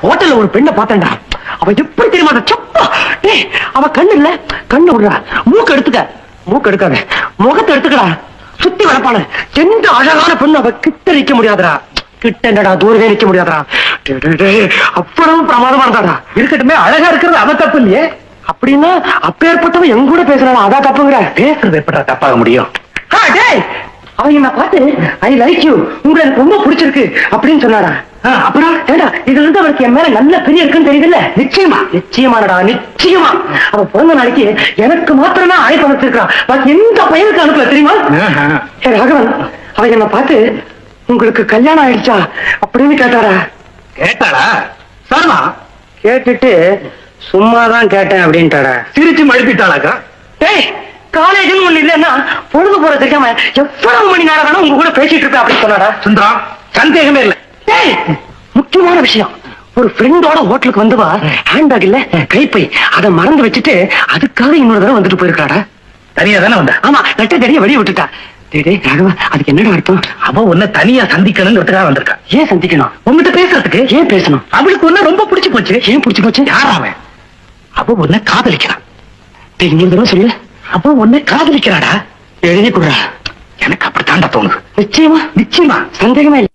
ஹோட்டல்ல ஒரு பெண்ணை பார்த்தேன்டா. அவ எப்படி தெரியுமா சப்பா. டேய் அவ கண்ணு இல்ல, கண்ணு விடுறா. மூக்கு எடுத்துக்க, மூக்கு எடுக்காத, முகத்தை எடுத்துக்கடா. சுத்தி வளர்ப்பாளு எந்த அழகான பெண்ணு. அவ கிட்ட நிக்க முடியாதுடா. கிட்ட என்னடா தூரவே நிக்க முடியாதுடா. அவ்வளவு பிரமாதமா இருந்தாடா. இருக்கட்டுமே, அழகா இருக்கிறது அவ தப்பு இல்லையே. அப்படின்னா அப்பேற்பட்டவன் எங்க கூட பேசுறான், அதான் தப்புங்கிற. பேசுறது எப்படா தப்பாக முடியும்? அவன் என்ன பார்த்து ஐ லைக் யூ, உங்களை எனக்கு ரொம்ப பிடிச்சிருக்கு அப்படின்னு சொன்னாடா. அப்புறம் ஏடா இதுல இருந்து அவளுக்கு என் மேல நல்ல பிரியம் இருக்குன்னு தெரியுதுல்ல? நிச்சயமா, நிச்சயமாடா, நிச்சயமா. அவ பிறந்த நாளைக்கு எனக்கு மாத்திரம் தான் அழைப்பு வச்சிருக்கான், பாக்கி எந்த பையனுக்கு அனுப்பல தெரியுமா? ராகவன் அவன் என்ன பார்த்து உங்களுக்கு கல்யாணம் ஆயிடுச்சா அப்படின்னு கேட்டாரா. கேட்டாளா? சரமா கேட்டுட்டு சும்மாதான் கேட்டேன் அப்படின்ட்டாடா. சிரிச்சு மழுப்பிட்டாளாக்கா? டேய் காலேஜ் ஒண்ணு இல்லன்னா பொழுது போற தெரியாம எவ்வளவு மணி நேரம் வேணும் உங்க கூட பேசிட்டு இருப்பேன் அப்படின்னு சொன்னாடா. சுந்தரா சந்தேகமே இல்ல. டேய் முக்கியமான விஷயம், ஒரு ஃப்ரெண்டோட ஹோட்டலுக்கு வந்துவா ஹேண்ட்பேக் இல்ல கைப்பை அதை மறந்து வச்சுட்டு அதுக்காக இன்னொரு தடவை வந்துட்டு போயிருக்காடா. தனியா தானே வந்தா? ஆமா, நெட்ட தடிய வெளியே விட்டுட்டா. டேய் ராகவா, அதுக்கு என்னடா அர்த்தம்? அவ உன்னை தனியா சந்திக்கணும்ன்றதுக்காக வந்திருக்கா. ஏன் சந்திக்கணும்? உங்ககிட்ட பேசுறதுக்கு. ஏன் பேசணும்? அவளுக்கு ஒண்ணு ரொம்ப பிடிச்சு போச்சு. ஏன் பிடிச்சு போச்சு? யாரா அவன்? அவ உன்னை காதலிக்கிறான். டேய் இன்னொரு தடவை சொல்லு. அவ உன்னை காதலிக்கிறாடா. எழுதி கொடுறா. எனக்கு அப்படித்தாண்டா தோணுது. நிச்சயமா, நிச்சயமா, சந்தேகமே இல்லை.